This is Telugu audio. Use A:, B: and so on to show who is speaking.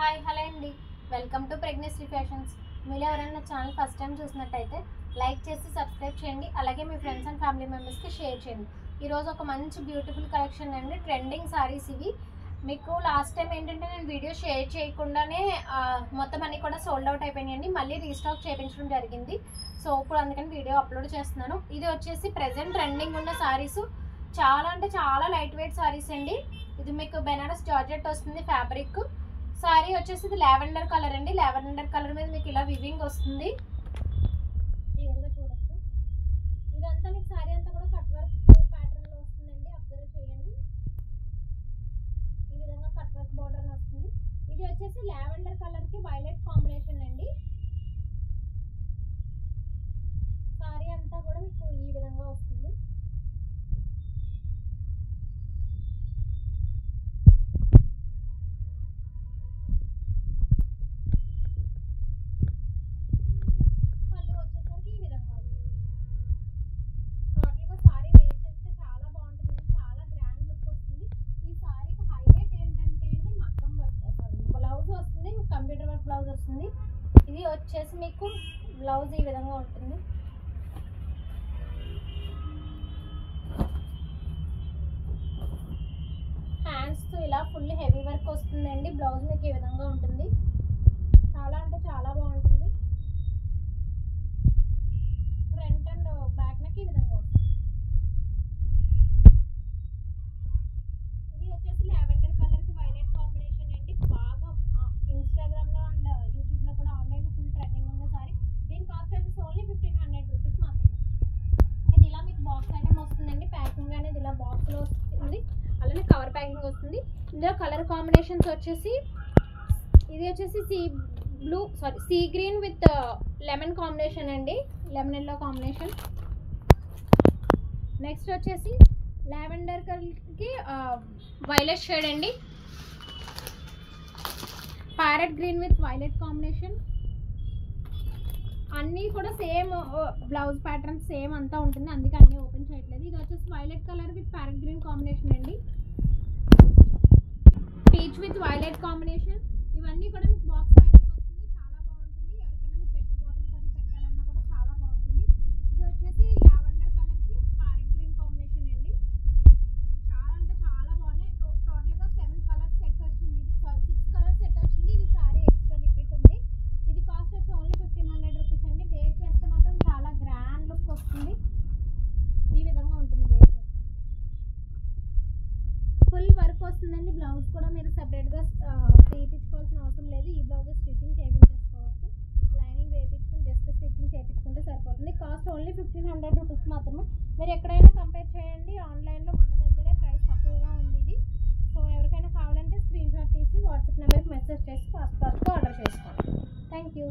A: హాయ్ హలో అండి, వెల్కమ్ టు ప్రెగ్నెన్సీ ఫ్యాషన్స్. మీరు ఎవరైనా ఛానల్ ఫస్ట్ టైం చూసినట్టయితే లైక్ చేసి సబ్స్క్రైబ్ చేయండి. అలాగే మీ ఫ్రెండ్స్ అండ్ ఫ్యామిలీ మెంబర్స్కి షేర్ చేయండి. ఈరోజు ఒక మంచి బ్యూటిఫుల్ కలెక్షన్ అండి, ట్రెండింగ్ సారీస్ ఇవి. మీకు లాస్ట్ టైం ఏంటంటే నేను వీడియో షేర్ చేయకుండానే మొత్తం అన్నీ కూడా సోల్డ్ అవుట్ అయిపోయినాయండి. మళ్ళీ రీస్టాక్ చేయించడం జరిగింది. సో ఇప్పుడు అందుకని వీడియో అప్లోడ్ చేస్తున్నాను. ఇది వచ్చేసి ప్రెజెంట్ ట్రెండింగ్ ఉన్న సారీస్, చాలా అంటే చాలా లైట్ వెయిట్ సారీస్ అండి. ఇది మీకు బెనారస్ జార్జెట్ వస్తుంది ఫ్యాబ్రిక్. సారీ వచ్చేసి ఇది లావెండర్ కలర్ అండి. లావెండర్ కలర్ మీద మీకు ఇలా వివింగ్ వస్తుంది, క్లియర్గా చూడొచ్చు. ఇదంతా మీకు సారీ అంతా కూడా కట్ వర్క్ ప్యాటర్న్ లో వస్తుందండి. అబ్జర్వ్ చేయండి, ఈ విధంగా కట్ వర్క్ బోర్డర్ అని వస్తుంది. ఇది వచ్చేసి లావెండర్ కలర్ కి వైలెట్ కాంబినేషన్ అండి. సారీ అంతా కూడా మీకు ఈ విధంగా వస్తుంది. కంప్యూటర్ వర్క్ బ్లౌజ్ వస్తుంది. ఇది వచ్చేసి మీకు బ్లౌజ్ ఈ విధంగా ఉంటుంది. హ్యాండ్స్ తో ఇలా ఫుల్ హెవీ వర్క్ వస్తుందండి. బ్లౌజ్ మీకు ఈ విధంగా ఉంటుంది. చాలా అంటే చాలా బాగుంటుంది. ఫ్రంట్ అండ్ బ్యాక్ నెక్ ఈ విధంగా వస్తుంది. ఇది వచ్చేసి లావెండర్ కలర్ కి వైలెట్ కాంబినేషన్ అండి. బాగా ఇన్స్టాగ్రామ్ లో అండ్ యూట్యూబ్ లో కూడా ఆన్లైన్ లో ఫుల్ ట్రెండింగ్ ఉన్న సారీ. దీని కాస్ట్ వచ్చేసి ఓన్లీ 1500 రూపీస్ మాత్రమే. ఇది ఇలా మీకు బాక్స్ ఐటమ్ వస్తుందండి. ప్యాకింగ్ అనేది ఇలా బాక్స్ లో వస్తుంది, అలానే కవర్ ప్యాకింగ్ వస్తుంది. ఇందులో కలర్ కాంబినేషన్స్ వచ్చేసి ఇది వచ్చేసి sea green with lemon combination అండి, లెమన్ ఎల్లో కాంబినేషన్. నెక్స్ట్ వచ్చేసి లావెండర్ కలర్కి వైలెట్ షేడ్ అండి. Parrot green with violet combination. అన్నీ కూడా సేమ్ బ్లౌజ్ ప్యాటర్న్ సేమ్ అంతా ఉంటుంది, అందుకే అన్నీ ఓపెన్ చేయట్లేదు. ఇది వచ్చేసి violet colour with parrot green combination అండి. Peach with violet combination. ఇవన్నీ కూడా మీకు బాక్స్ ప్యాకింగ్ వస్తుంది, చాలా బాగుంటుంది. ఎవరికైనా మీరు బాటిల్స్ అది పెట్టాలన్నా కూడా చాలా బాగుంటుంది. ఇది వచ్చేసి లావెండర్ కలర్కి ప్యారెట్ గ్రీన్ కాంబినేషన్ అండి. చాలా అంటే చాలా బాగున్నాయి. టోటల్గా 7 కలర్స్ సెట్ వచ్చింది. ఇది 6 కలర్స్ సెట్ వచ్చింది. ఇది సారీ ఎక్స్ట్రా రిపీట్ ఉంది. ఇది కాస్ట్ వచ్చి ఓన్లీ 1500 రూపీస్ అండి. వేర్ చేస్తే మాత్రం చాలా గ్రాండ్ లుక్ వస్తుంది. ఈ విధంగా ఉంటుంది వేర్ చేస్తే. ఫుల్ వర్క్ వస్తుందండి. బ్లౌజ్ కూడా మీరు సెపరేట్గా తీయించుకోవాల్సిన అవసరం లేదు. ఈ బ్లౌజ్ స్టిచ్చింగ్ చేయించేసుకోవచ్చు. లైనింగ్ వేయించుకుని జస్ట్ స్టిచ్చింగ్ చేయించుకుంటే సరిపోతుంది. కాస్ట్ ఓన్లీ 1500 రూపీస్ మాత్రమే. మీరు ఎక్కడైనా కంపేర్ చేయండి. ఆన్లైన్లో మన దగ్గరే ప్రైస్ తక్కువగా ఉంది ఇది. సో ఎవరికైనా కావాలంటే స్క్రీన్ షాట్ తీసి వాట్సాప్ నెంబర్కి మెసేజ్ చేసి ఫాస్ట్ ఆర్డర్ చేసుకోండి. Thank you.